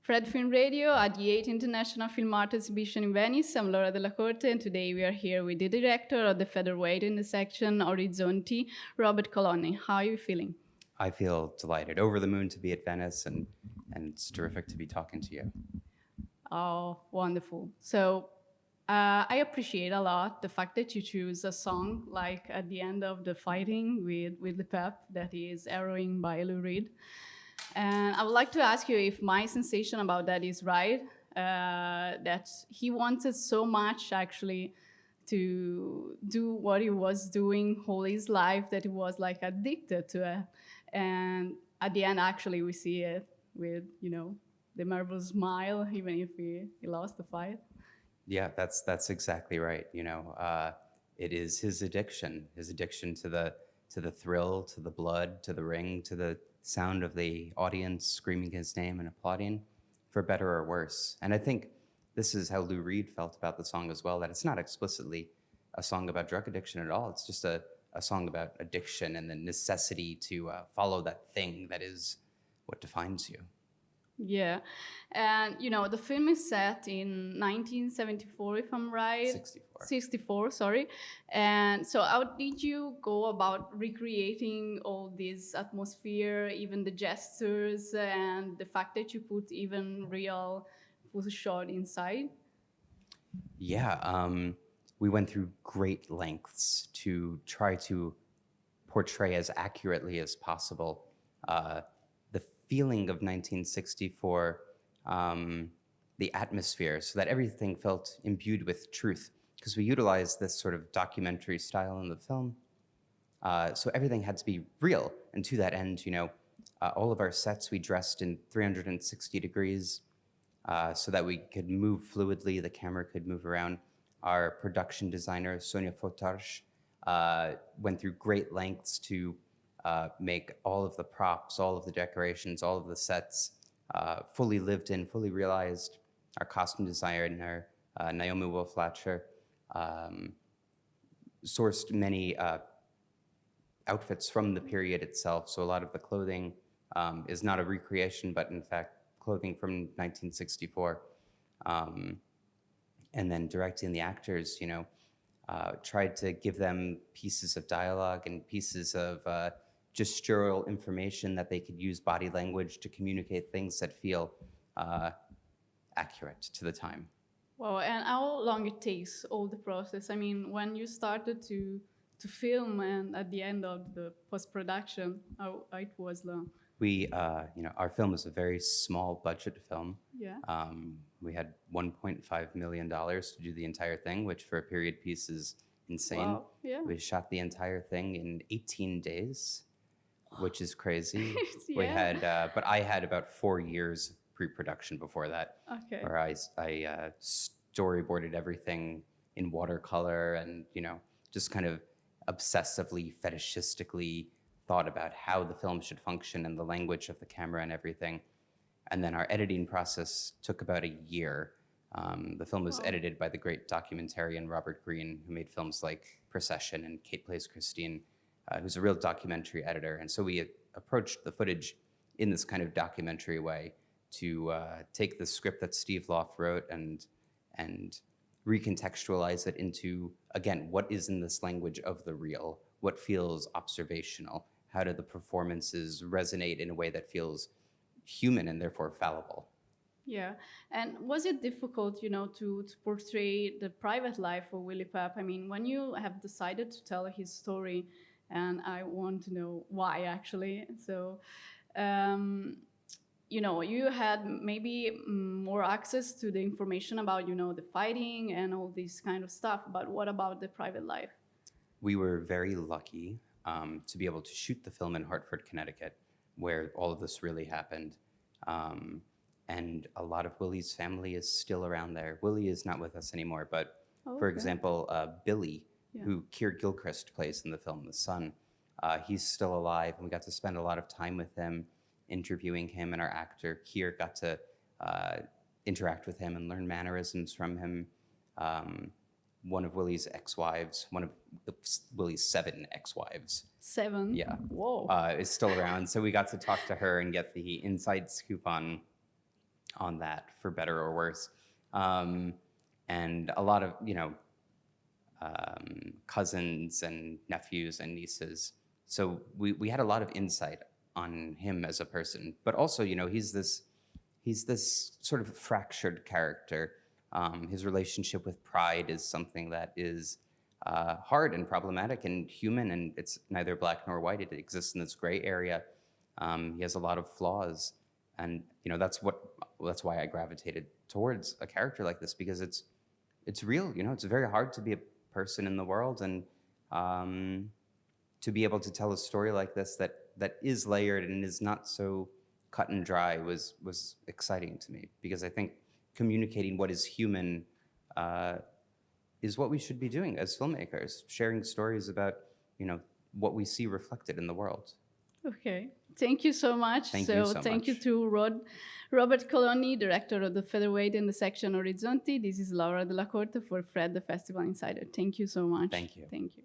Fred Film Radio at the 8th International Film Art Exhibition in Venice. I'm Laura Della Corte, and today we are here with the director of the Featherweight in the section Orizzonti, Robert Kolodny. How are you feeling? I feel delighted, over the moon to be at Venice, and it's terrific to be talking to you. Oh, wonderful. So I appreciate a lot the fact that you choose a song like at the end of the fighting with Willie Pep, that is Arrowing by Lou Reed. And I would like to ask you if my sensation about that is right, that he wanted so much actually to do what he was doing all his life that he was like addicted to it. And at the end, actually, we see it with, the marble smile, even if he lost the fight. Yeah, that's exactly right. It is his addiction to the thrill, to the blood, to the ring, to the sound of the audience screaming his name and applauding, for better or worse. And I think this is how Lou Reed felt about the song as well, that it's not explicitly a song about drug addiction at all. It's just a song about addiction and the necessity to follow that thing that is what defines you. Yeah. And, the film is set in 1974, if I'm right. 64. 64, sorry. And so how did you go about recreating all this atmosphere, even the gestures, and the fact that you put even real full shot inside? Yeah, we went through great lengths to try to portray as accurately as possible the feeling of 1964, the atmosphere, so that everything felt imbued with truth, because we utilized this sort of documentary style in the film. So everything had to be real, and to that end, all of our sets we dressed in 360 degrees so that we could move fluidly, the camera could move around. Our production designer, Sonia Fotarch, went through great lengths to make all of the props, all of the decorations, all of the sets fully lived in, fully realized. Our costume designer, Naomi Wolf-Latcher, sourced many outfits from the period itself. So a lot of the clothing is not a recreation, but in fact, clothing from 1964. And then directing the actors, tried to give them pieces of dialogue and pieces of gestural information that they could use body language to communicate things that feel accurate to the time. Wow, and how long it takes, all the process? I mean, when you started to film and at the end of the post-production, how it was long? We, our film is a very small budget film. Yeah. We had $1.5 million to do the entire thing, which for a period piece is insane. Wow, yeah. We shot the entire thing in 18 days, which is crazy. Yeah. We had, but I had about 4 years of pre-production before that, Okay. where I storyboarded everything in watercolor and, just kind of obsessively, fetishistically thought about how the film should function and the language of the camera and everything. And then our editing process took about a year. The film was edited by the great documentarian Robert Greene, who made films like Procession and Kate Plays Christine, who's a real documentary editor. And so we approached the footage in this kind of documentary way to take the script that Steve Loft wrote and recontextualize it into, again, what is in this language of the real? What feels observational? How do the performances resonate in a way that feels human and therefore fallible? Yeah, and was it difficult, to portray the private life of Willie Pep? I mean, when you have decided to tell his story, and I want to know why actually. So, you had maybe more access to the information about, the fighting and all this kind of stuff. But what about the private life? We were very lucky to be able to shoot the film in Hartford, Connecticut, where all of this really happened. And a lot of Willie's family is still around there. Willie is not with us anymore, but for example, Billy, who Keir Gilchrist plays in the film, the son, he's still alive, and we got to spend a lot of time with him, interviewing him, and our actor, Keir, got to interact with him and learn mannerisms from him. One of Willie's ex-wives, one of Willie's 7 ex-wives. 7? Yeah. Whoa. Is still around. So we got to talk to her and get the inside scoop on on that, for better or worse. And a lot of, cousins and nephews and nieces. So we had a lot of insight on him as a person, but also, he's this sort of fractured character. His relationship with pride is something that is hard and problematic and human, and it's neither black nor white. It exists in this gray area. He has a lot of flaws, and that's why I gravitated towards a character like this, because it's real. It's very hard to be a person in the world, and to be able to tell a story like this that is layered and is not so cut and dry was exciting to me, because I think communicating what is human is what we should be doing as filmmakers, sharing stories about what we see reflected in the world. Okay, thank you so much. Thank you to Robert Kolodny, director of the Featherweight in the section Orizzonti. This is Laura Della Corte for Fred, the Festival Insider. Thank you so much. Thank you. Thank you.